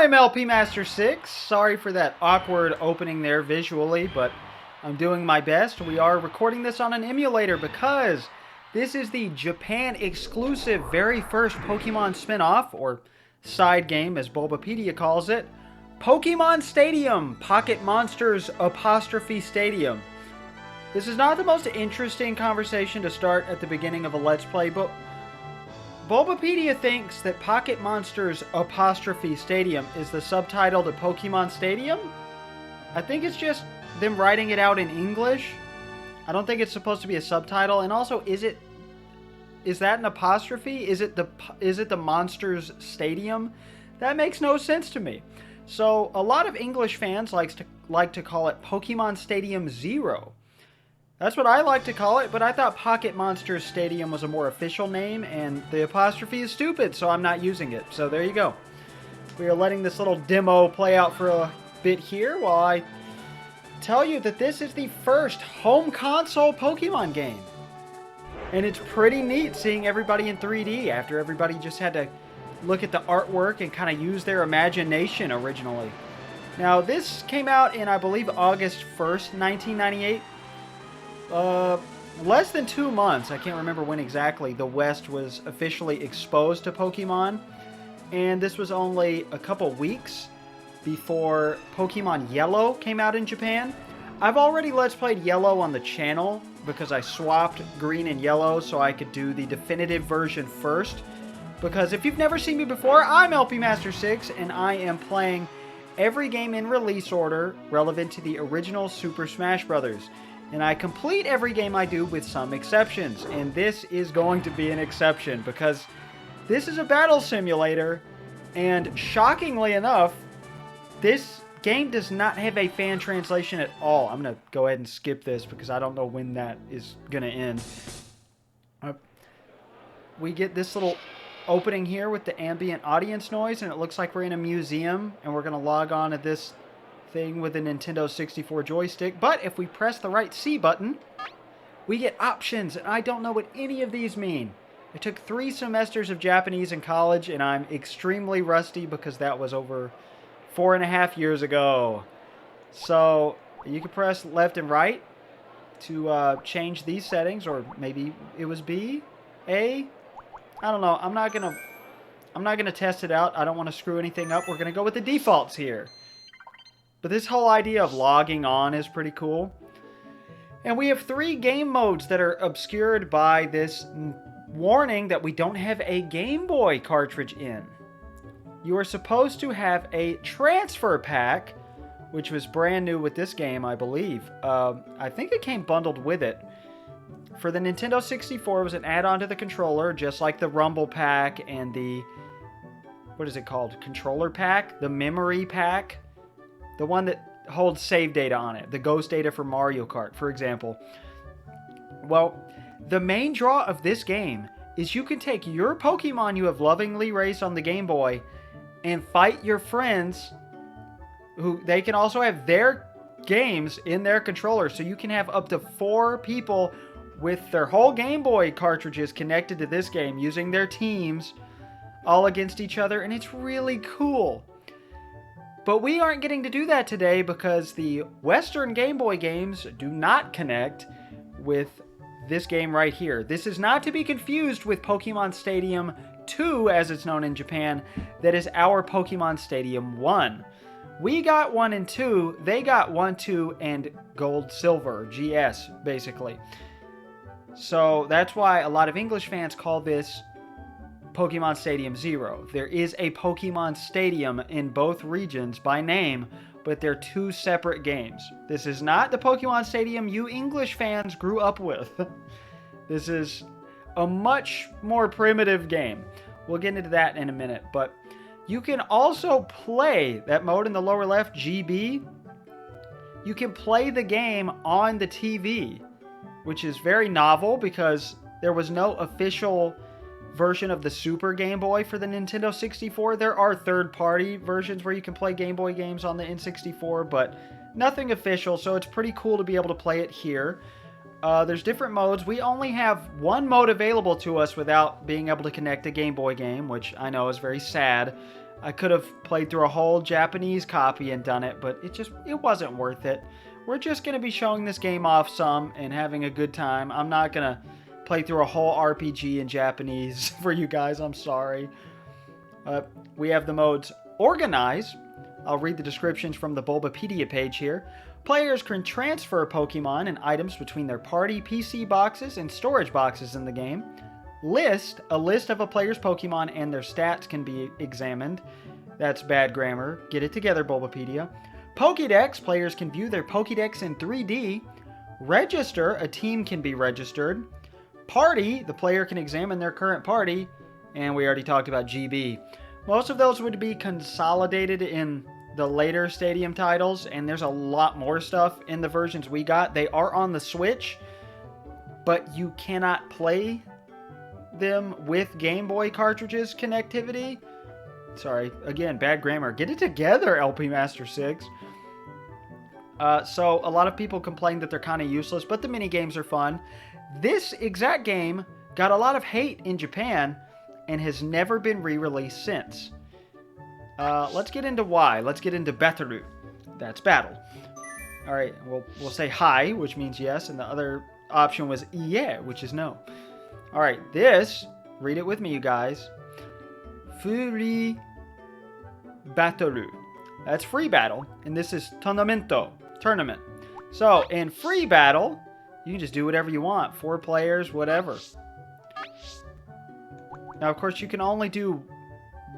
I'm LP Master 6. Sorry for that awkward opening there visually, but I'm doing my best. We are recording this on an emulator because this is the Japan exclusive very first Pokemon spin-off, or side game as Bulbapedia calls it, Pokémon Stadium, Pocket Monsters apostrophe Stadium. This is not the most interesting conversation to start at the beginning of a Let's Play, but Bulbapedia thinks that Pocket Monsters apostrophe Stadium is the subtitle to Pokemon Stadium. I think it's just them writing it out in English. I don't think it's supposed to be a subtitle. And also, is that an apostrophe? Is it the Monsters Stadium? That makes no sense to me. So a lot of English fans like to call it Pokémon Stadium Zero. That's what I like to call it, but I thought Pocket Monsters Stadium was a more official name, and the apostrophe is stupid, so I'm not using it. So there you go. We are letting this little demo play out for a bit here while I tell you that this is the first home console Pokemon game. And it's pretty neat seeing everybody in 3D after everybody just had to look at the artwork and kind of use their imagination originally. Now, this came out in, I believe, August 1st, 1998. Less than 2 months, I can't remember when exactly, the West was officially exposed to Pokemon. And this was only a couple weeks before Pokemon Yellow came out in Japan. I've already Let's Played Yellow on the channel because I swapped green and yellow so I could do the definitive version first. Because if you've never seen me before, I'm LP Master 6 and I am playing every game in release order relevant to the original Super Smash Bros. And I complete every game I do with some exceptions. And this is going to be an exception because this is a battle simulator. And shockingly enough, this game does not have a fan translation at all. I'm going to go ahead and skip this because I don't know when that is going to end. We get this little opening here with the ambient audience noise. And it looks like we're in a museum. And we're going to log on to this thing with a Nintendo 64 joystick, but if we press the right C button, we get options, and I don't know what any of these mean. I took 3 semesters of Japanese in college, and I'm extremely rusty because that was over 4.5 years ago. So you can press left and right to change these settings, or maybe it was B, A. I don't know. I'm not gonna test it out. I don't want to screw anything up. We're gonna go with the defaults here. But this whole idea of logging on is pretty cool. And we have 3 game modes that are obscured by this warning that we don't have a Game Boy cartridge in. You are supposed to have a transfer pack, which was brand new with this game, I believe. I think it came bundled with it. For the Nintendo 64, it was an add-on to the controller, just like the Rumble Pack and the... what is it called? Controller Pack? The Memory Pack? The one that holds save data on it. The ghost data for Mario Kart, for example. Well, the main draw of this game is you can take your Pokemon you have lovingly raised on the Game Boy and fight your friends who they can also have their games in their controller. So you can have up to 4 people with their whole Game Boy cartridges connected to this game using their teams all against each other. And it's really cool. But we aren't getting to do that today because the Western Game Boy games do not connect with this game right here. This is not to be confused with Pokémon Stadium 2, as it's known in Japan. That is our Pokémon Stadium 1. We got 1 and 2. They got 1, 2, and Gold, Silver, GS, basically. So that's why a lot of English fans call this Pokémon Stadium Zero. There is a Pokémon Stadium in both regions by name, but they're 2 separate games. This is not the Pokémon Stadium you English fans grew up with. This is a much more primitive game. We'll get into that in a minute, but you can also play that mode in the lower left, GB. You can play the game on the TV, which is very novel because there was no official version of the Super Game Boy for the Nintendo 64. There are third-party versions where you can play Game Boy games on the N64, but nothing official, so it's pretty cool to be able to play it here. There's different modes. We only have 1 mode available to us without being able to connect a Game Boy game, which I know is very sad. I could have played through a whole Japanese copy and done it, but it wasn't worth it. We're just going to be showing this game off some and having a good time. I'm not going to play through a whole RPG in Japanese for you guys. I'm sorry. We have the modes Organize. I'll read the descriptions from the Bulbapedia page here. Players can transfer Pokemon and items between their party, PC boxes, and storage boxes in the game. List. A list of a player's Pokemon and their stats can be examined. That's bad grammar. Get it together, Bulbapedia. Pokédex. Players can view their Pokédex in 3D. Register. A team can be registered. Party. The player can examine their current party. And we already talked about GB. Most of those would be consolidated in the later Stadium titles, and there's a lot more stuff in the versions we got. They are on the Switch, but you cannot play them with Game Boy cartridges connectivity. Sorry, again, bad grammar. Get it together, LP Master 6. So a lot of people complain that they're kind of useless, but the mini games are fun. This exact game got a lot of hate in Japan and has never been re-released since. Let's get into why. Let's get into Bataru. That's battle. All right, we'll say hi, which means yes, and the other option was iie, which is no. All right, this, read it with me, you guys. Furi Bataru. That's free battle, and this is Tornamento, tournament. So, in free battle, you can just do whatever you want. 4 players, whatever. Now, of course, you can only do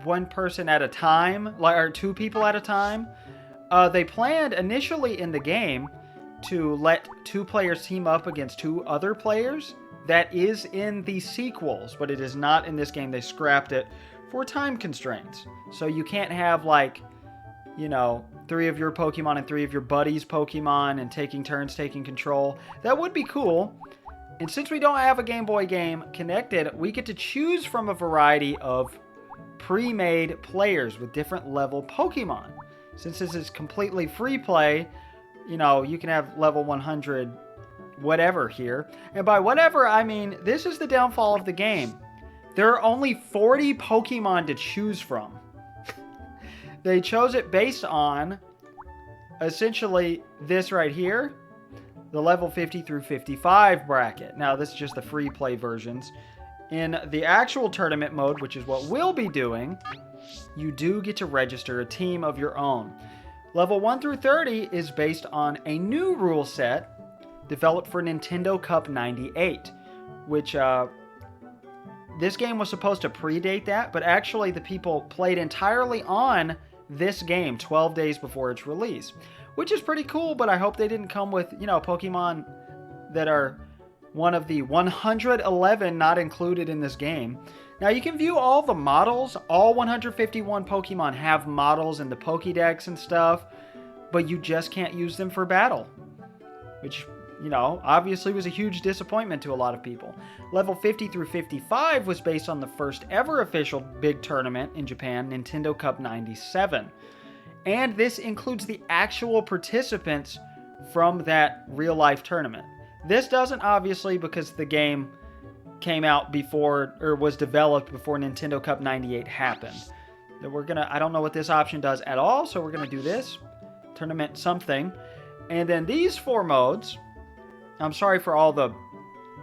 1 person at a time, or 2 people at a time. They planned initially in the game to let 2 players team up against 2 other players. That is in the sequels, but it is not in this game. They scrapped it for time constraints. So you can't have, like, you know, 3 of your Pokemon and 3 of your buddies' Pokemon and taking turns taking control. That would be cool. And since we don't have a Game Boy game connected, we get to choose from a variety of pre-made players with different level Pokemon. Since this is completely free play, you know, you can have level 100 whatever here. And by whatever, I mean, this is the downfall of the game. There are only 40 Pokemon to choose from. They chose it based on, essentially, this right here. The level 50 through 55 bracket. Now, this is just the free play versions. In the actual tournament mode, which is what we'll be doing, you do get to register a team of your own. Level 1 through 30 is based on a new rule set developed for Nintendo Cup 98, which this game was supposed to predate that, but actually the people played entirely on this game 12 days before its release, which is pretty cool, but I hope they didn't come with, you know, Pokemon that are one of the 111 not included in this game. Now, you can view all the models. All 151 Pokemon have models in the Pokédex and stuff, but you just can't use them for battle, which, you know, obviously was a huge disappointment to a lot of people. Level 50 through 55 was based on the first ever official big tournament in Japan, Nintendo Cup 97. And this includes the actual participants from that real-life tournament. This doesn't, obviously, because the game came out before, or was developed before Nintendo Cup 98 happened. I don't know what this option does at all, so we're gonna do this. Tournament something. And then these 4 modes, I'm sorry for all the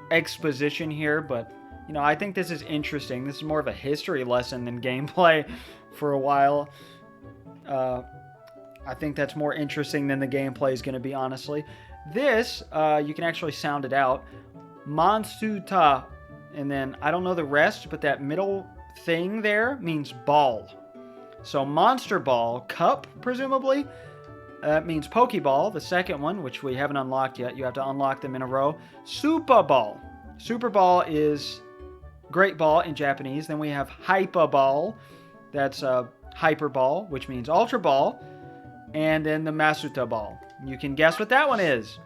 exposition here, but, you know, I think this is interesting. This is more of a history lesson than gameplay for a while. I think that's more interesting than the gameplay is going to be, honestly. This, you can actually sound it out. Monsuta. And then, I don't know the rest, but that middle thing there means ball. So, Monster Ball, Cup, presumably. That means Pokeball, the second one, which we haven't unlocked yet. You have to unlock them in a row. Super Ball. Super Ball is Great Ball in Japanese. Then we have Hyper Ball. That's Hyper Ball, which means Ultra Ball. And then the Masuta Ball. You can guess what that one is.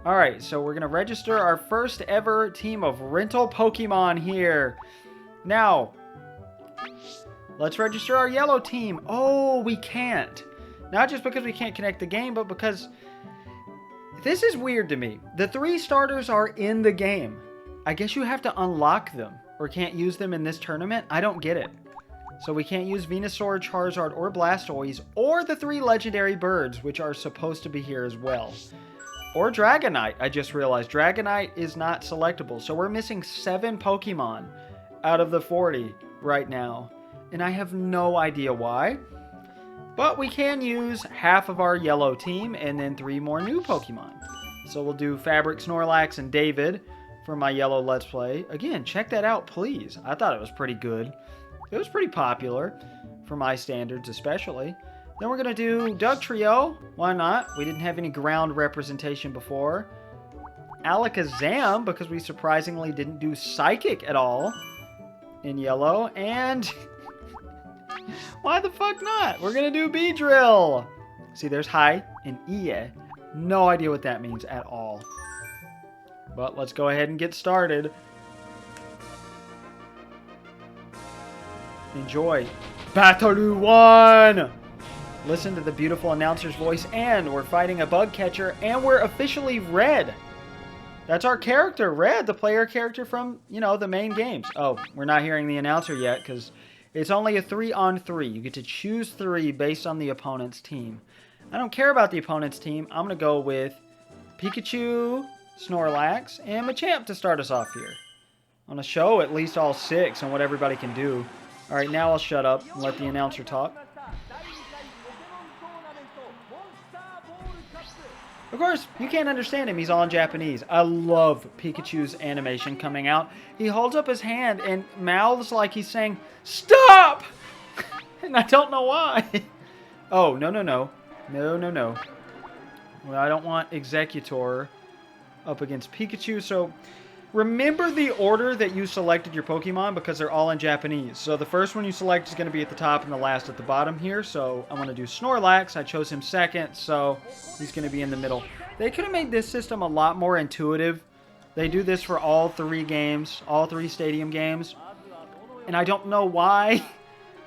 Alright, so we're going to register our first ever team of rental Pokemon here. Now, let's register our yellow team. Oh, we can't. Not just because we can't connect the game, but because this is weird to me. The 3 starters are in the game. I guess you have to unlock them or can't use them in this tournament. I don't get it. So we can't use Venusaur, Charizard, or Blastoise, or the 3 legendary birds, which are supposed to be here as well. Or Dragonite. I just realized Dragonite is not selectable. So we're missing 7 Pokemon out of the 40 right now. And I have no idea why. But we can use half of our yellow team and then 3 more new Pokemon. So we'll do Fabric, Snorlax, and David for my yellow Let's Play. Again, check that out, please. I thought it was pretty good. It was pretty popular, for my standards especially. Then we're going to do Dugtrio. Why not? We didn't have any ground representation before. Alakazam, because we surprisingly didn't do Psychic at all in yellow. And why the fuck not? We're going to do Beedrill. See, there's Hi and Ie. No idea what that means at all. But let's go ahead and get started. Enjoy. Battle 1! Listen to the beautiful announcer's voice, and we're fighting a bug catcher, and we're officially Red. That's our character, Red, the player character from, you know, the main games. Oh, we're not hearing the announcer yet, because it's only a 3-on-3. You get to choose 3 based on the opponent's team. I don't care about the opponent's team. I'm going to go with Pikachu, Snorlax, and Machamp to start us off here. I want to show at least all 6 and what everybody can do. Alright, now I'll shut up and let the announcer talk. Of course, you can't understand him. He's all in Japanese. I love Pikachu's animation coming out. He holds up his hand and mouths like he's saying, "Stop!" And I don't know why. Oh, no, no, no. No, no, no. Well, I don't want Executor up against Pikachu, so remember the order that you selected your Pokemon because they're all in Japanese. So the first one you select is going to be at the top and the last at the bottom here. So I'm going to do Snorlax. I chose him second, so he's going to be in the middle. They could have made this system a lot more intuitive. They do this for all 3 games, all 3 stadium games. And I don't know why.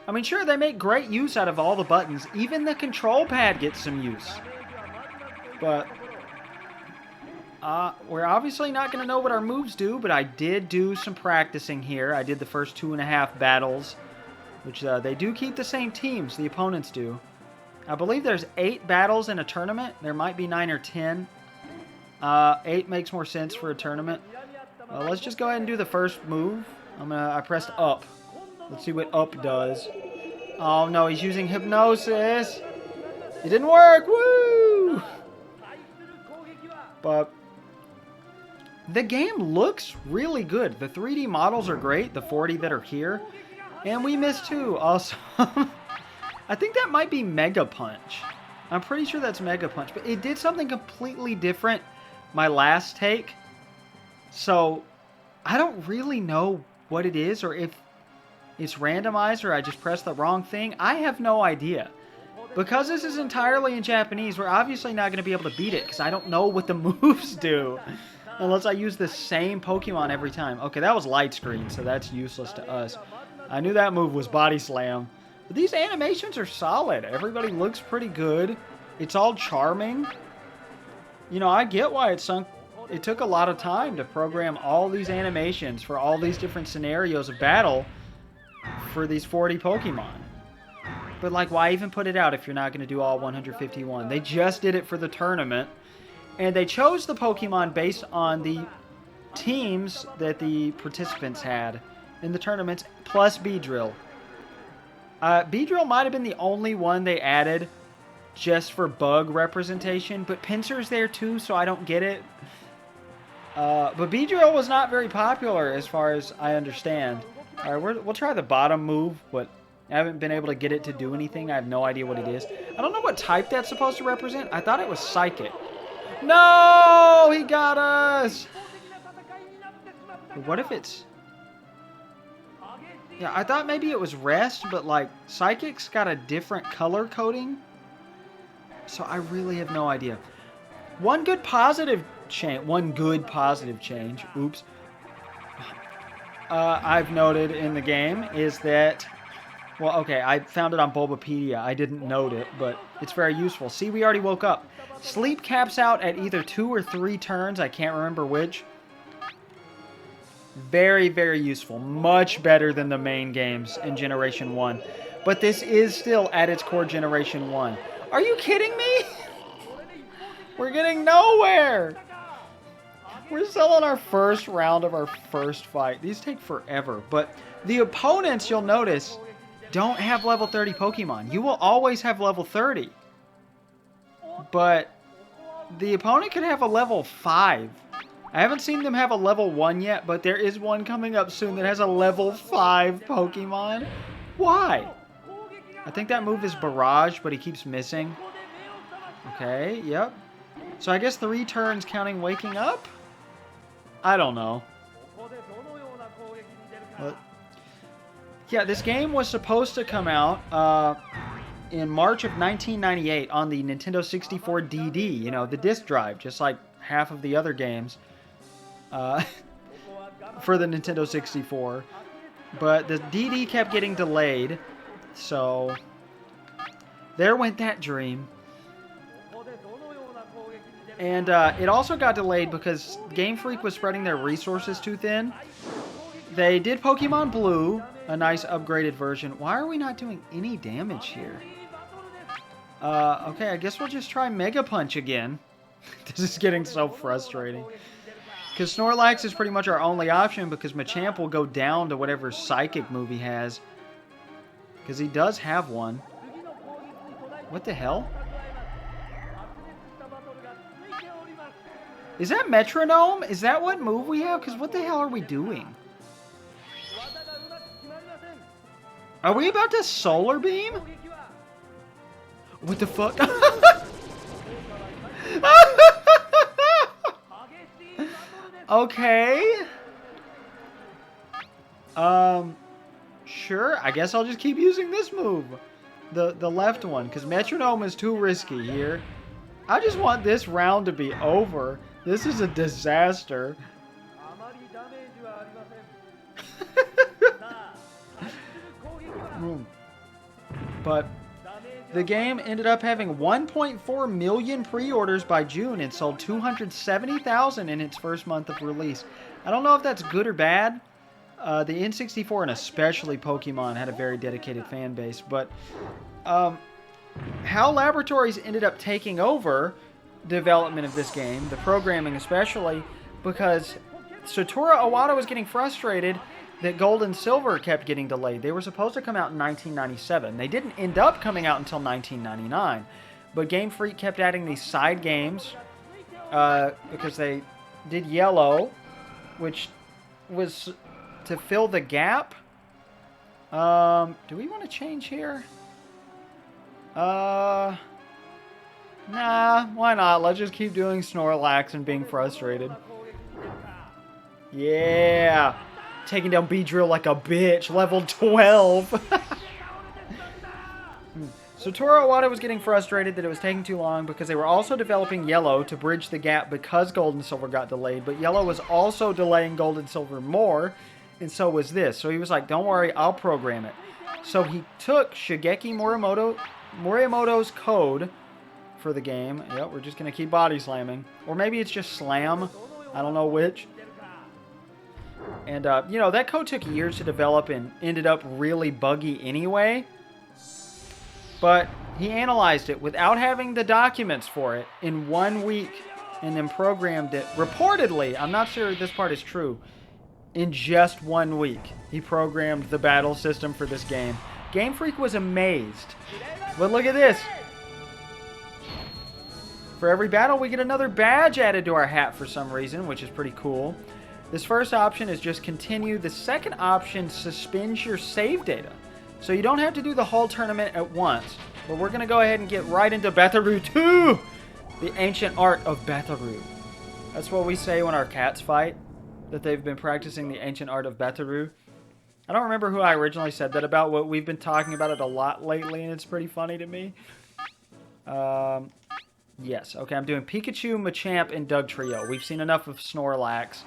I mean, sure, they make great use out of all the buttons. Even the control pad gets some use. But we're obviously not going to know what our moves do, but I did do some practicing here. I did the first 2.5 battles, which they do keep the same teams, the opponents do. I believe there's 8 battles in a tournament. There might be 9 or 10. 8 makes more sense for a tournament. Let's just go ahead and do the first move. I pressed up. Let's see what up does. Oh no, he's using Hypnosis. It didn't work. Woo! But the game looks really good. The 3D models are great, the 40 that are here. And we missed 2 also. I think that might be Mega Punch. I'm pretty sure that's Mega Punch. But it did something completely different my last take. So I don't really know what it is or if it's randomized or I just pressed the wrong thing. I have no idea. Because this is entirely in Japanese, we're obviously not going to be able to beat it because I don't know what the moves do. Unless I use the same Pokemon every time. Okay, that was light screen, so that's useless to us. I knew that move was Body Slam. But these animations are solid. Everybody looks pretty good. It's all charming. You know, I get why it took a lot of time to program all these animations for all these different scenarios of battle for these 40 Pokemon. But, like, why even put it out if you're not going to do all 151? They just did it for the tournament. And they chose the Pokemon based on the teams that the participants had in the tournaments, plus Beedrill. Beedrill might have been the only one they added just for bug representation, but Pinsir's there too, so I don't get it. But Beedrill was not very popular as far as I understand. Alright, we'll try the bottom move, but I haven't been able to get it to do anything. I have no idea what it is. I don't know what type that's supposed to represent. I thought it was Psychic. No! He got us! What if it's... Yeah, I thought maybe it was Rest, but like, Psychic's got a different color coding. So I really have no idea. One good positive change. Oops. I've noted in the game is that... Well, okay, I found it on Bulbapedia. I didn't note it, but it's very useful. See, we already woke up. Sleep caps out at either 2 or 3 turns. I can't remember which. Very, very useful. Much better than the main games in Generation 1. But this is still, at its core, Generation 1. Are you kidding me? We're getting nowhere! We're still on our first round of our first fight. These take forever. But the opponents, you'll notice, don't have level 30 Pokemon. You will always have level 30. But the opponent could have a level 5. I haven't seen them have a level 1 yet, but there is one coming up soon that has a level 5 Pokemon. Why? I think that move is Barrage, but he keeps missing. Okay, yep. So I guess 3 turns counting waking up? I don't know. But, yeah, this game was supposed to come out in March of 1998 on the Nintendo 64 DD, you know, the disc drive, just like half of the other games for the Nintendo 64. But the DD kept getting delayed, so there went that dream. And it also got delayed because Game Freak was spreading their resources too thin. They did Pokemon Blue, a nice upgraded version. Why are we not doing any damage here? Okay, I guess we'll just try Mega Punch again. This is getting so frustrating. Because Snorlax is pretty much our only option because Machamp will go down to whatever Psychic move he has. Because he does have one. What the hell? Is that Metronome? Is that what move we have? Because what the hell are we doing? Are we about to Solar Beam? What the fuck? Okay. Sure. I guess I'll just keep using this move. The left one. Because Metronome is too risky here. I just want this round to be over. This is a disaster. But the game ended up having 1.4 million pre-orders by June and sold 270,000 in its first month of release. I don't know if that's good or bad. The N64 and especially Pokemon had a very dedicated fan base. But HAL Laboratories ended up taking over development of this game, the programming especially, because Satoru Iwata was getting frustrated that Gold and Silver kept getting delayed. They were supposed to come out in 1997. They didn't end up coming out until 1999. But Game Freak kept adding these side games because they did Yellow, which was to fill the gap. Do we want to change here? Nah, why not? Let's just keep doing Snorlax and being frustrated. Yeah! Taking down Beedrill like a bitch. Level 12. Satoru Iwata was getting frustrated that it was taking too long because they were also developing Yellow to bridge the gap because Gold and Silver got delayed. But Yellow was also delaying Gold and Silver more, and so was this. So he was like, don't worry, I'll program it. So he took Shigeki Morimoto's code for the game. Yep, we're just going to keep body slamming. Or maybe it's just slam. I don't know which. And, you know, that code took years to develop and ended up really buggy anyway. But he analyzed it without having the documents for it in 1 week and then programmed it. Reportedly, I'm not sure this part is true, in just 1 week, he programmed the battle system for this game. Game Freak was amazed. But look at this. For every battle, we get another badge added to our hat for some reason, which is pretty cool. This first option is just continue. The second option suspends your save data. So you don't have to do the whole tournament at once. But we're going to go ahead and get right into Bataru 2! The ancient art of Bataru. That's what we say when our cats fight. That they've been practicing the ancient art of Bataru. I don't remember who I originally said that about. What we've been talking about it a lot lately, and it's pretty funny to me. Yes. Okay, I'm doing Pikachu, Machamp, and Dugtrio. We've seen enough of Snorlax.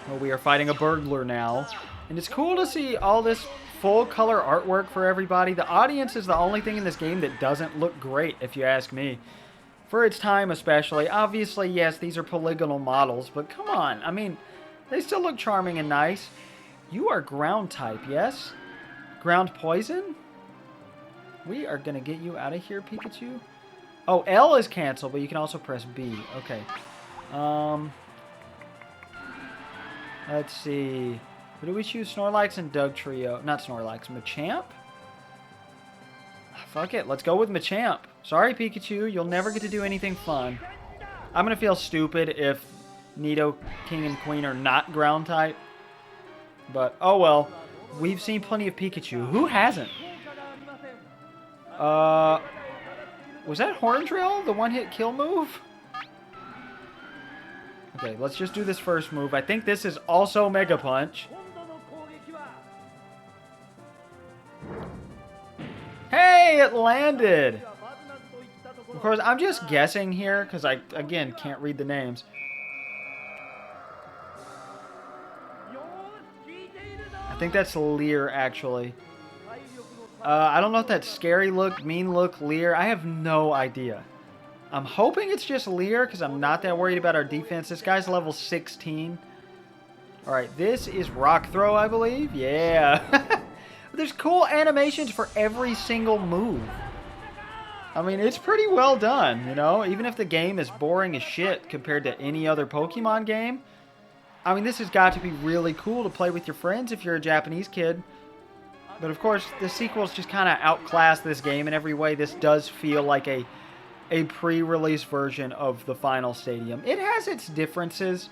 Well, we are fighting a burglar now. And it's cool to see all this full color artwork for everybody. The audience is the only thing in this game that doesn't look great, if you ask me. For its time especially. Obviously, yes, these are polygonal models, but come on. I mean, They still look charming and nice. You are ground type, yes? Ground poison? We are going to get you out of here, Pikachu. Oh, L is cancel, but you can also press B. Okay. Let's see. Who do we choose? Snorlax and Dugtrio. Not Snorlax. Machamp? Fuck it. Let's go with Machamp. Sorry, Pikachu. You'll never get to do anything fun. I'm going to feel stupid if Nido, King, and Queen are not ground type. But, oh well. We've seen plenty of Pikachu. Who hasn't? Was that Horn Drill? The one-hit kill move? Okay, let's just do this first move. I think this is also Mega Punch. Hey, it landed! Of course, I'm just guessing here, because I, again, can't read the names. I think that's Leer, actually. I don't know if that's Scary Look, Mean Look, Leer. I have no idea. I'm hoping it's just Leer, because I'm not that worried about our defense. This guy's level 16. Alright, this is Rock Throw, I believe. Yeah. There's cool animations for every single move. I mean, it's pretty well done, you know? Even if the game is boring as shit compared to any other Pokemon game. I mean, this has got to be really cool to play with your friends if you're a Japanese kid. But of course, the sequels just kind of outclass this game in every way. This does feel like a pre-release version of the final stadium. It has its differences,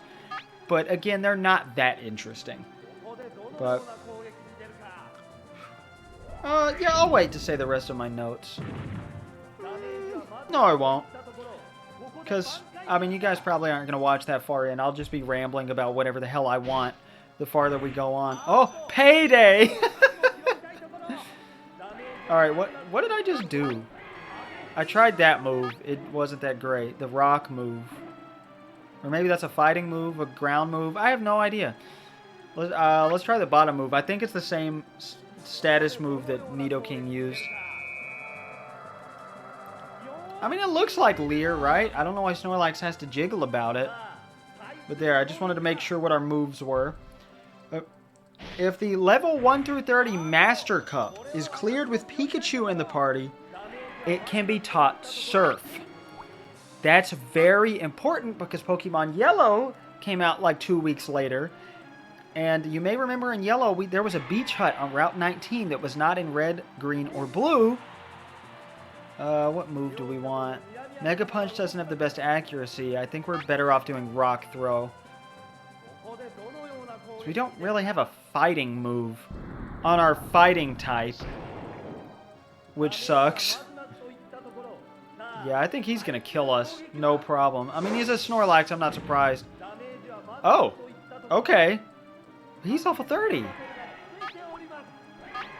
but again, they're not that interesting. But yeah, I'll wait to say the rest of my notes. No, I won't. Because, I mean, you guys probably aren't going to watch that far in. I'll just be rambling about whatever the hell I want the farther we go on. Oh, Payday! Alright, what did I just do? I tried that move. It wasn't that great. The rock move. Or maybe that's a fighting move, a ground move. I have no idea. Let's try the bottom move. I think it's the same status move that Nidoking used. I mean, it looks like Leer, right? I don't know why Snorlax has to jiggle about it. But there, I just wanted to make sure what our moves were. If the level 1 through 30 Master Cup is cleared with Pikachu in the party, it can be taught Surf. That's very important because Pokemon Yellow came out like 2 weeks later. And you may remember in Yellow, there was a beach hut on Route 19 that was not in red, green, or blue. What move do we want? Mega Punch doesn't have the best accuracy. I think we're better off doing Rock Throw. So we don't really have a fighting move on our fighting type, which sucks. Yeah, I think he's going to kill us. No problem. I mean, he's a Snorlax. I'm not surprised. Oh, okay. He's level 30.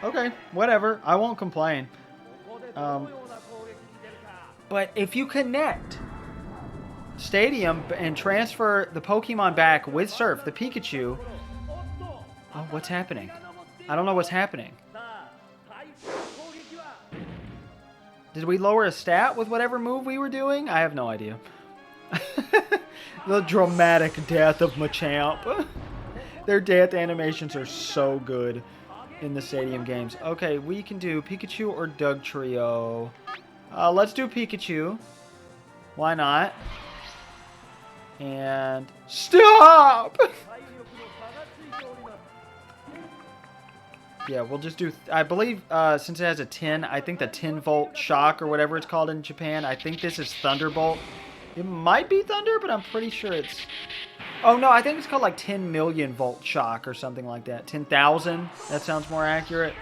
Okay, whatever. I won't complain. But if you connect Stadium and transfer the Pokemon back with Surf, the Pikachu... Oh, what's happening? I don't know what's happening. Did we lower a stat with whatever move we were doing? I have no idea. The dramatic death of Machamp. Their death animations are so good in the Stadium games. Okay, we can do Pikachu or Dugtrio. Let's do Pikachu. Why not? And... Stop! Yeah, we'll just do... I believe, since it has a 10, I think the 10-volt shock or whatever it's called in Japan, I think this is Thunderbolt. It might be Thunder, but I'm pretty sure it's... Oh, no, I think it's called like 10 million volt shock or something like that. 10,000? That sounds more accurate.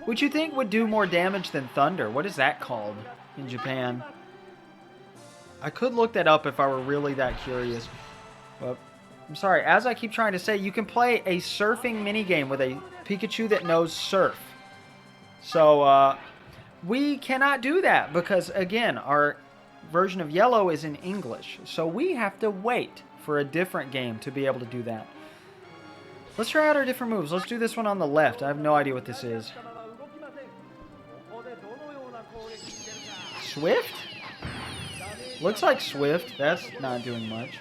Which you think would do more damage than Thunder? What is that called in Japan? I could look that up if I were really that curious. But I'm sorry, as I keep trying to say, you can play a surfing minigame with a Pikachu that knows surf. So, we cannot do that because, again, our version of Yellow is in English. So we have to wait for a different game to be able to do that. Let's try out our different moves. Let's do this one on the left. I have no idea what this is. Swift? Looks like Swift. That's not doing much.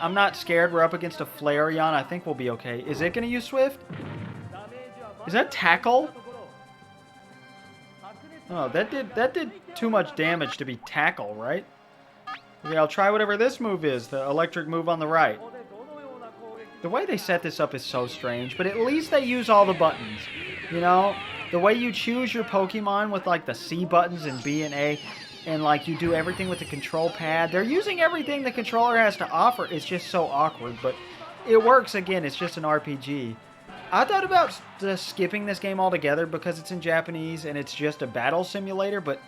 I'm not scared. We're up against a Flareon. I think we'll be okay. Is it going to use Swift? Is that Tackle? Oh, that did too much damage to be Tackle, right? Okay, I'll try whatever this move is, the electric move on the right. The way they set this up is so strange, but at least they use all the buttons. You know, the way you choose your Pokemon with like the C buttons and B and A, and like you do everything with the control pad. They're using everything the controller has to offer. It's just so awkward, but it works. Again, it's just an RPG. I thought about just skipping this game altogether because it's in Japanese and it's just a battle simulator, but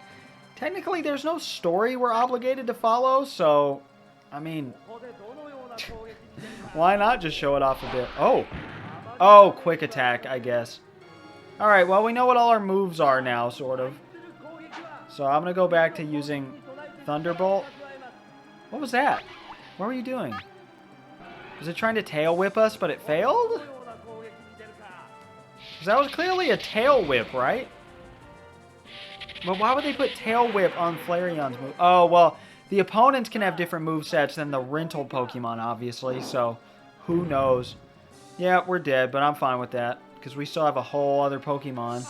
technically there's no story we're obligated to follow, so, I mean, why not just show it off a bit? Oh, quick attack, I guess. Alright, well, we know what all our moves are now, sort of. So I'm going to go back to using Thunderbolt. What was that? What were you doing? Was it trying to tail whip us, but it failed? Because that was clearly a tail whip, right? But why would they put tail whip on Flareon's move? Oh, well, the opponents can have different movesets than the rental Pokemon, obviously, so who knows? Yeah, we're dead, but I'm fine with that, because we still have a whole other Pokemon.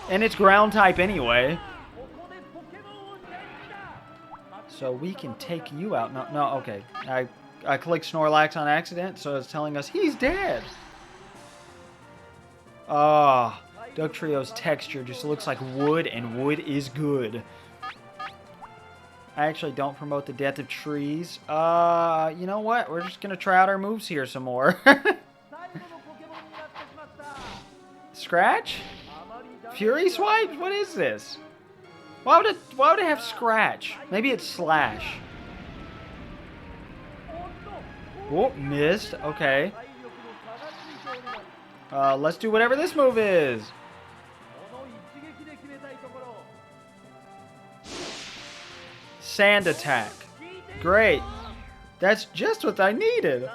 And it's ground type anyway. So we can take you out. No, okay. I clicked Snorlax on accident, so it's telling us he's dead. Ah, Dugtrio's texture just looks like wood, and wood is good. I actually don't promote the death of trees. You know what? We're just going to try out our moves here some more. Scratch? Fury Swipe? What is this? Why would it have Scratch? Maybe it's Slash. Whoop, missed. Okay. Let's do whatever this move is. Sand attack. Great. That's just what I needed.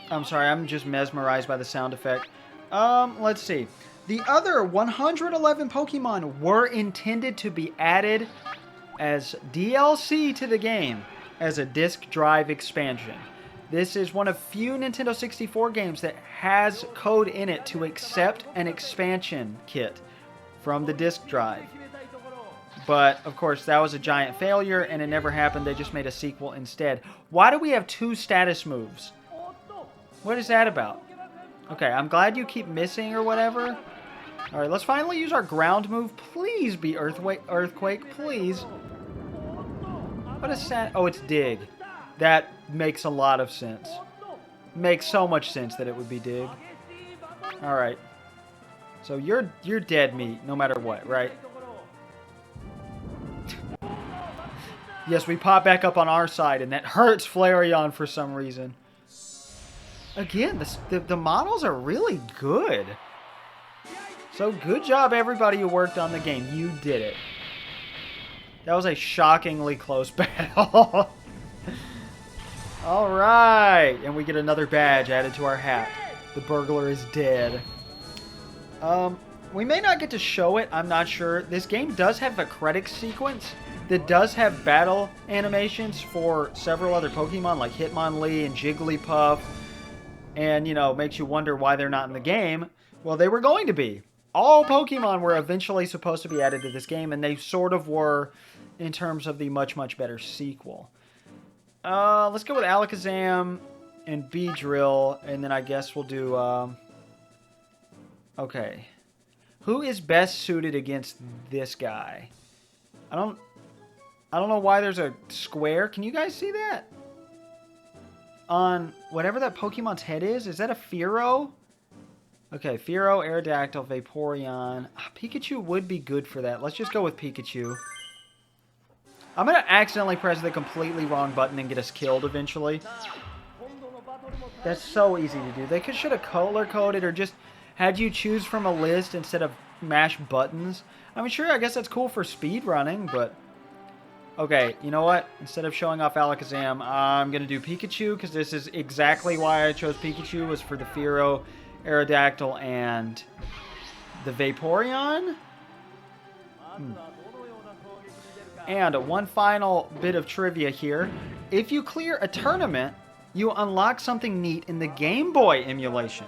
I'm sorry, I'm just mesmerized by the sound effect. Let's see. The other 111 Pokemon were intended to be added as DLC to the game as a disk drive expansion. This is one of few Nintendo 64 games that has code in it to accept an expansion kit from the disk drive. But, of course, that was a giant failure and it never happened. They just made a sequel instead. Why do we have 2 status moves? What is that about? Okay, I'm glad you keep missing or whatever. Alright, let's finally use our ground move. Please be Earthquake, please. What is that? Oh, it's Dig. That makes a lot of sense. Makes so much sense that it would be Dig. Alright. So you're dead meat, no matter what, right? Yes, we pop back up on our side, and that hurts Flareon for some reason. Again, the models are really good. So good job, everybody who worked on the game. You did it. That was a shockingly close battle. Alright. And we get another badge added to our hat. The burglar is dead. We may not get to show it. I'm not sure. This game does have a credit sequence that does have battle animations for several other Pokemon like Hitmonlee and Jigglypuff. And, you know, makes you wonder why they're not in the game. Well, they were going to be. All Pokemon were eventually supposed to be added to this game, and they sort of were in terms of the much, much better sequel. Let's go with Alakazam and Beedrill, and then I guess we'll do, okay. Who is best suited against this guy? I don't know why there's a square. Can you guys see that? On whatever that Pokemon's head is that a Fearow? Okay, Fearow, Aerodactyl, Vaporeon. Pikachu would be good for that. Let's just go with Pikachu. I'm going to accidentally press the completely wrong button and get us killed eventually. That's so easy to do. They should have color-coded or just had you choose from a list instead of mash buttons. I mean, sure, I guess that's cool for speed running, but... Okay, you know what? Instead of showing off Alakazam, I'm going to do Pikachu, because this is exactly why I chose Pikachu, was for the Fearow, Aerodactyl, and the Vaporeon? And one final bit of trivia here. If you clear a tournament, you unlock something neat in the Game Boy emulation.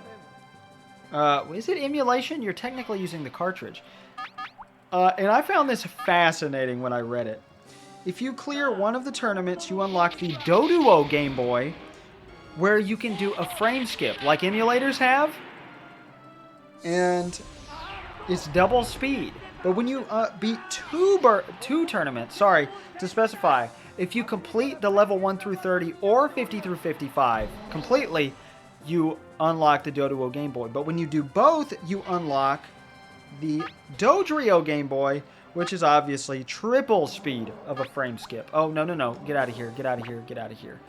Is it emulation? You're technically using the cartridge. And I found this fascinating when I read it. If you clear one of the tournaments, you unlock the Doduo Game Boy, where you can do a frame skip, like emulators have. And it's double speed. But when you beat two tournaments, sorry, to specify, if you complete the level 1 through 30 or 50 through 55 completely, you unlock the Doduo Game Boy. But when you do both, you unlock the Dodrio Game Boy, which is obviously triple speed of a frame skip. Oh, no, no, no. Get out of here. Get out of here. Get out of here.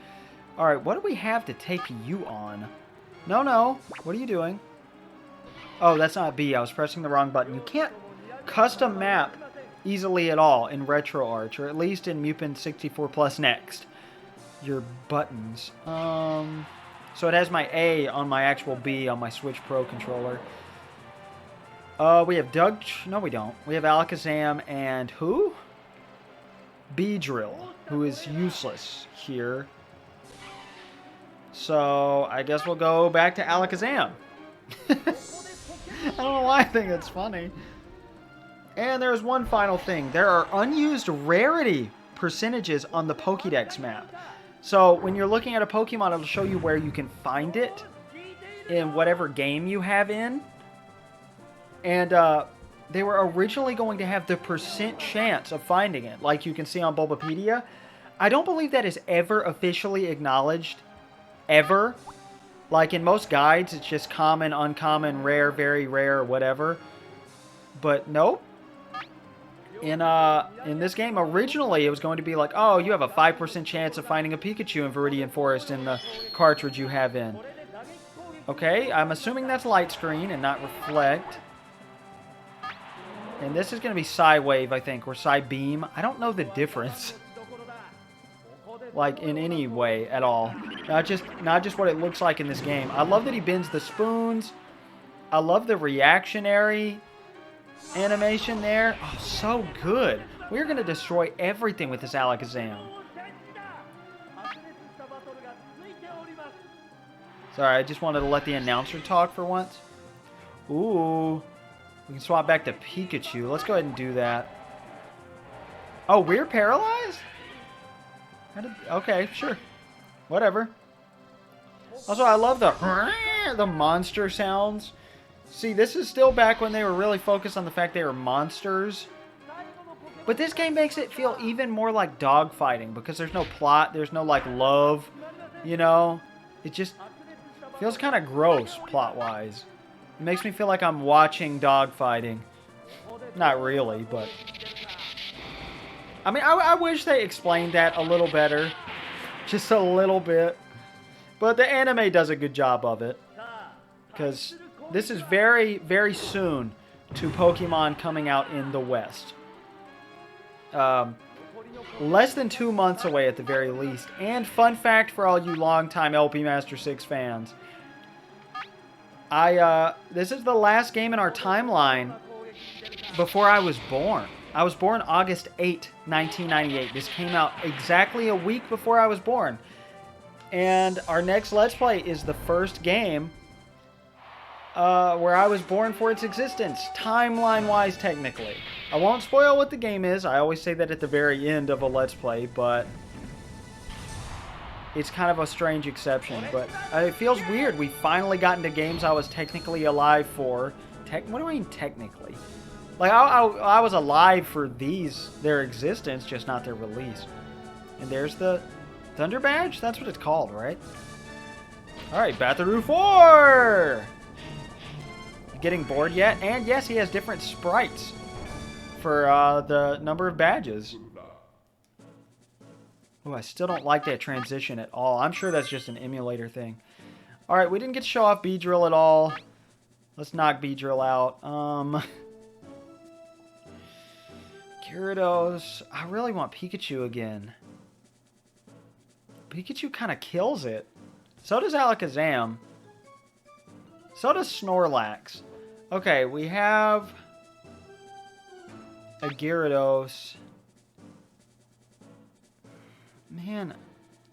All right, what do we have to take you on? No, no. What are you doing? Oh, that's not B. I was pressing the wrong button. You can't custom map easily at all in RetroArch, or at least in Mupen 64 Plus Next. Your buttons. So it has my A on my actual B on my Switch Pro controller. We have Doug... No, we don't. We have Alakazam and who? Beedrill, who is useless here. So I guess we'll go back to Alakazam. I don't know why I think it's funny. And there's one final thing. There are unused rarity percentages on the Pokédex map. So when you're looking at a Pokemon, it'll show you where you can find it in whatever game you have in. And they were originally going to have the % chance of finding it, like you can see on Bulbapedia. I don't believe that is ever officially acknowledged, ever. Like in most guides, it's just common, uncommon, rare, very rare, whatever. But nope. In this game, originally, it was going to be like, oh, you have a 5% chance of finding a Pikachu in Viridian Forest in the cartridge you have in. Okay, I'm assuming that's light screen and not reflect. And this is going to be Psy-Wave, I think, or Psy-Beam. I don't know the difference. Like, in any way at all. Not just what it looks like in this game. I love that he bends the spoons. I love the reactionary animation there. Oh, so good. We're going to destroy everything with this Alakazam. Sorry, I just wanted to let the announcer talk for once. Ooh. We can swap back to Pikachu. Let's go ahead and do that. Oh, we're paralyzed? Okay, sure. Whatever. Also, I love the monster sounds. See, this is still back when they were really focused on the fact they were monsters. But this game makes it feel even more like dogfighting because there's no plot, there's no, like, love, you know? It just feels kind of gross plot-wise. It makes me feel like I'm watching dogfighting. Not really, but... I mean, I wish they explained that a little better. Just a little bit. But the anime does a good job of it. Because this is very, very soon to Pokemon coming out in the West. Less than 2 months away at the very least. And fun fact for all you longtime LP Master 6 fans. This is the last game in our timeline before I was born. I was born August 8, 1998. This came out exactly a week before I was born. And our next Let's Play is the first game where I was born for its existence, timeline-wise, technically. I won't spoil what the game is. I always say that at the very end of a Let's Play, but it's kind of a strange exception. But it feels weird. We finally got into games I was technically alive for. What do I mean technically? Like, I was alive for their existence, just not their release. And there's the Thunder Badge? That's what it's called, right? Alright, Batharoo 4! Getting bored yet? And yes, he has different sprites for the number of badges. Oh, I still don't like that transition at all. I'm sure that's just an emulator thing. Alright, we didn't get to show off Beedrill at all. Let's knock Beedrill out. Gyarados. I really want Pikachu again. Pikachu kind of kills it. So does Alakazam. So does Snorlax. Okay, we have a Gyarados. Man,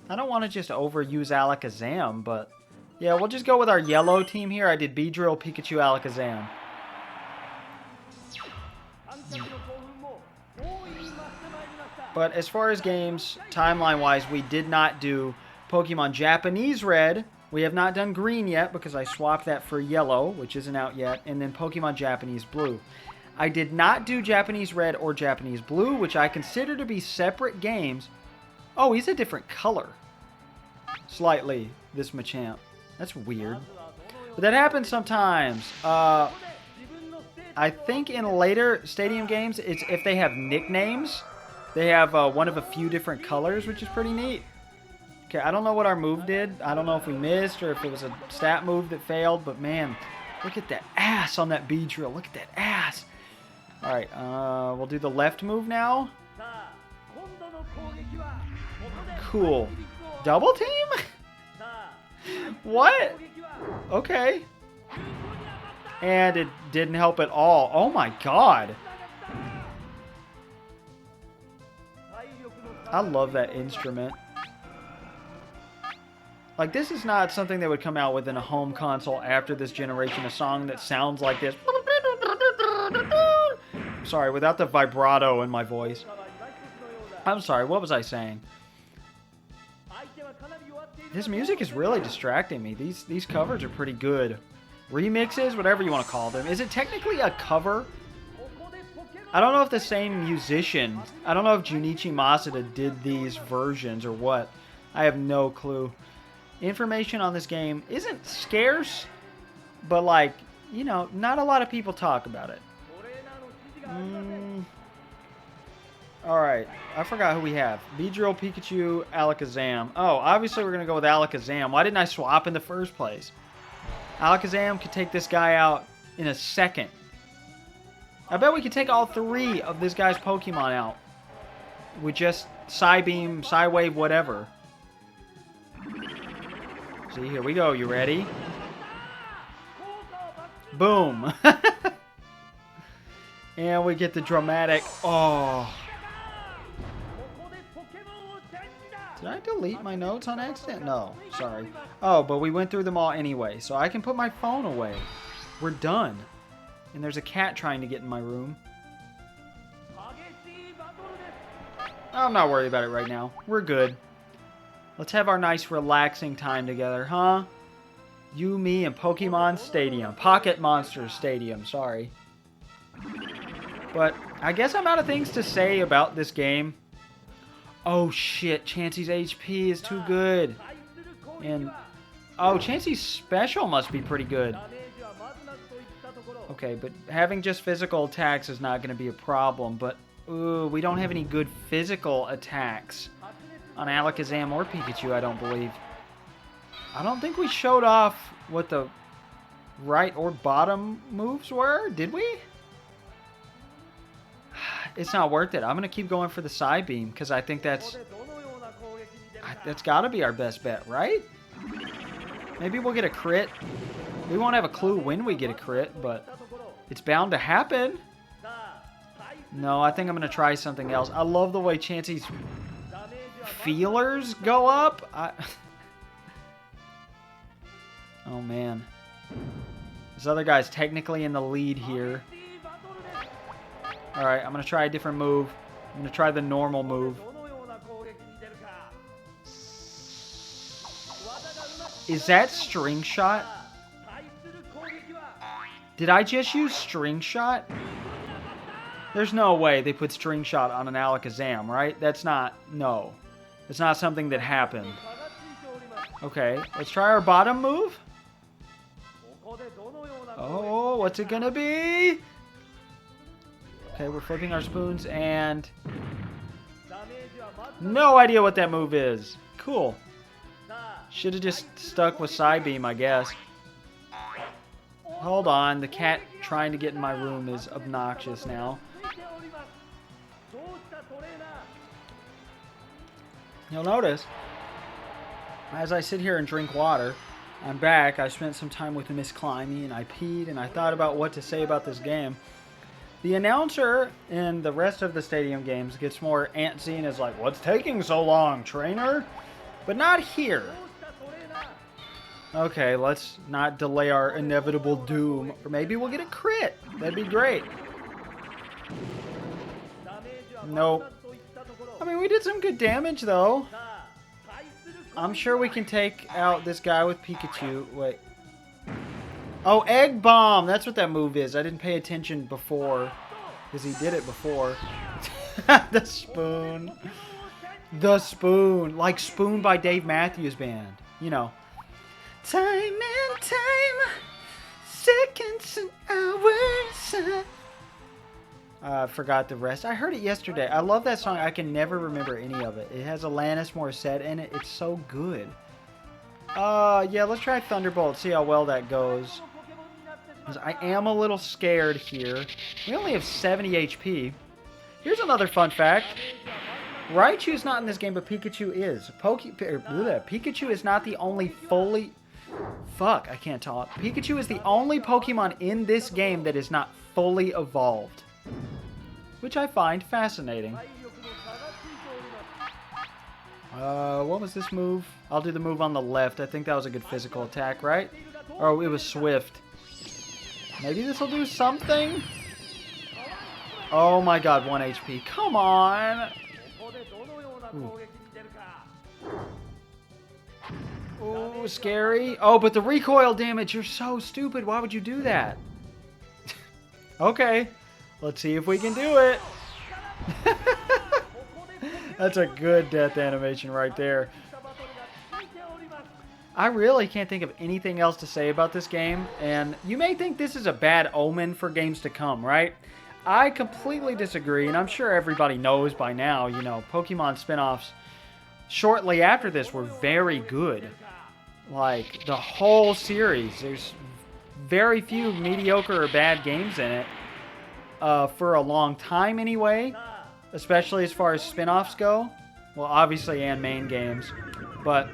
I don't want to just overuse Alakazam, but yeah, we'll just go with our yellow team here. I did Beedrill, Pikachu, Alakazam. But as far as games, timeline-wise, we did not do Pokemon Japanese Red. We have not done Green yet because I swapped that for Yellow, which isn't out yet, and then Pokemon Japanese Blue. I did not do Japanese Red or Japanese Blue, which I consider to be separate games. Oh, he's a different color. Slightly, this Machamp. That's weird. But that happens sometimes. I think in later Stadium games, it's if they have nicknames. They have one of a few different colors, which is pretty neat. Okay, I don't know what our move did. I don't know if we missed or if it was a stat move that failed. But man, look at that ass on that Beedrill. Look at that ass. All right, we'll do the left move now. Cool. Double team? What? Okay. And it didn't help at all. Oh my god. I love that instrument. Like, this is not something that would come out within a home console after this generation, a song that sounds like this. Sorry, without the vibrato in my voice. I'm sorry, what was I saying? This music is really distracting me. These covers are pretty good. Remixes, whatever you want to call them. Is it technically a cover? I don't know if the same musician, I don't know if Junichi Masuda did these versions or what. I have no clue. Information on this game isn't scarce, but like, you know, not a lot of people talk about it. Alright, I forgot who we have. Beedrill, Pikachu, Alakazam. Oh, obviously we're going to go with Alakazam. Why didn't I swap in the first place? Alakazam could take this guy out in a second. I bet we could take all three of this guy's Pokemon out with just Psybeam, Psywave, whatever. See, here we go. You ready? Boom. And we get the dramatic... Oh. Did I delete my notes on accident? No, sorry. Oh, but we went through them all anyway, so I can put my phone away. We're done. And there's a cat trying to get in my room. I'm not worried about it right now. We're good. Let's have our nice relaxing time together, huh? You, me, and Pokemon Stadium. Pocket Monsters Stadium, sorry. But I guess I'm out of things to say about this game. Oh shit, Chansey's HP is too good. And, oh, Chansey's special must be pretty good. Okay, but having just physical attacks is not going to be a problem, but ooh, we don't have any good physical attacks on Alakazam or Pikachu, I don't believe. I don't think we showed off what the right or bottom moves were, did we? It's not worth it. I'm going to keep going for the Psybeam, because I think that's got to be our best bet, right? Maybe we'll get a crit. We won't have a clue when we get a crit, but it's bound to happen. No, I think I'm going to try something else. I love the way Chansey's feelers go up. Oh, man. This other guy's technically in the lead here. Alright, I'm going to try a different move. I'm going to try the normal move. Is that String Shot? Did I just use String Shot? There's no way they put String Shot on an Alakazam, right? That's not... No. It's not something that happened. Okay, let's try our bottom move. Oh, what's it gonna be? Okay, we're flipping our spoons and... No idea what that move is. Cool. Should have just stuck with Psybeam, I guess. Hold on, the cat trying to get in my room is obnoxious now. You'll notice, as I sit here and drink water, I'm back. I spent some time with Miss Climby and I peed and I thought about what to say about this game. The announcer in the rest of the stadium games gets more antsy and is like, "What's taking so long, trainer?" But not here. Okay, let's not delay our inevitable doom. Or maybe we'll get a crit. That'd be great. Nope. I mean, we did some good damage, though. I'm sure we can take out this guy with Pikachu. Wait. Oh, Egg Bomb! That's what that move is. I didn't pay attention before. Because he did it before. The Spoon. The Spoon. Like Spoon by Dave Matthews Band. You know. Time and time. Seconds and hours. I forgot the rest. I heard it yesterday. I love that song. I can never remember any of it. It has Alanis Morissette in it. It's so good. Yeah, let's try Thunderbolt. See how well that goes. I am a little scared here. We only have 70 HP. Here's another fun fact. Raichu's not in this game, but Pikachu is. Pikachu is not the only fully... Fuck, I can't talk. Pikachu is the only Pokemon in this game that is not fully evolved. Which I find fascinating. What was this move? I'll do the move on the left. I think that was a good physical attack, right? Oh, it was Swift. Maybe this will do something? Oh my god, 1 HP. Come on! Ooh, scary. Oh, but the recoil damage, you're so stupid. Why would you do that? Okay, let's see if we can do it. That's a good death animation right there. I really can't think of anything else to say about this game, and you may think this is a bad omen for games to come, right? I completely disagree, and I'm sure everybody knows by now, you know, Pokemon spin-offs shortly after this were very good. Like, the whole series, there's very few mediocre or bad games in it, for a long time anyway, especially as far as spin-offs go. Well, obviously, and main games, but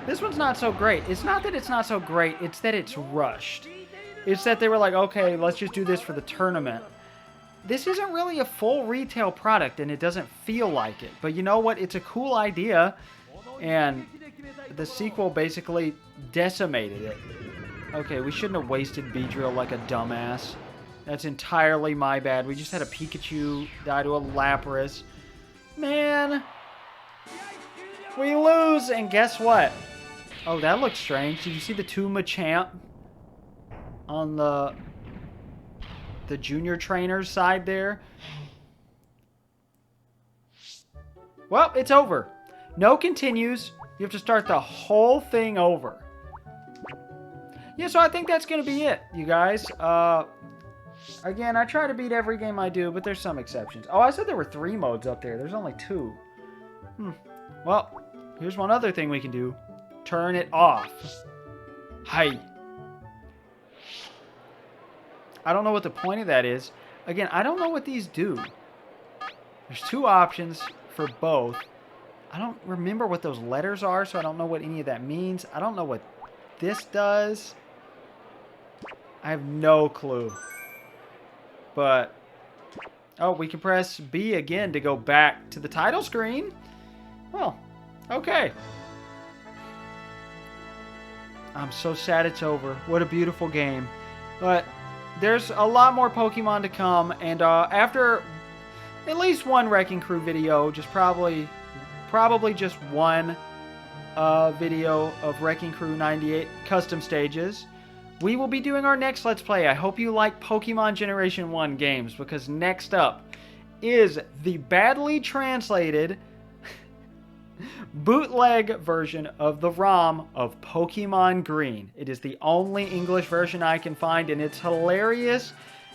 this one's not so great. It's not that it's not so great, it's that it's rushed. It's that they were like, okay, let's just do this for the tournament. This isn't really a full retail product, and it doesn't feel like it. But you know what? It's a cool idea, and the sequel basically decimated it. Okay, we shouldn't have wasted Beedrill like a dumbass. That's entirely my bad. We just had a Pikachu die to a Lapras. Man. We lose, and guess what? Oh, that looks strange. Did you see the 2 Machamp on the junior trainer's side there? Well, it's over. No continues. You have to start the whole thing over. Yeah, so I think that's going to be it, you guys. Again, I try to beat every game I do, but there's some exceptions. Oh, I said there were 3 modes up there. There's only 2. Well, here's one other thing we can do. Turn it off. Hi. I don't know what the point of that is. Again, I don't know what these do. There's 2 options for both. I don't remember what those letters are, so I don't know what any of that means. I don't know what this does. I have no clue. But, oh, we can press B again to go back to the title screen. Well, okay. I'm so sad it's over. What a beautiful game. But there's a lot more Pokemon to come, and after at least one Wrecking Crew video, just probably just one video of Wrecking Crew 98 custom stages, we will be doing our next Let's Play. I hope you like Pokemon Generation 1 games, because next up is the badly translated bootleg version of the ROM of Pokemon Green. It is the only English version I can find, and it's hilarious,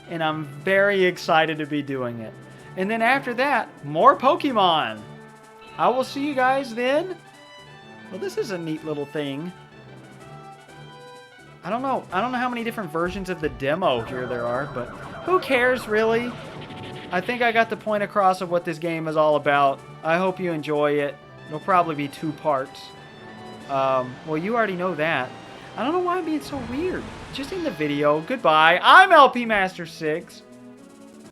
and I'm very excited to be doing it. And then after that, more Pokemon. I will see you guys then. Well, this is a neat little thing. I don't know how many different versions of the demo here there are, but who cares, really? I think I got the point across of what this game is all about. I hope you enjoy it. It'll probably be 2 parts. Well, you already know that. I don't know why I'm being so weird. Just in the video. Goodbye. I'm LP Master 6.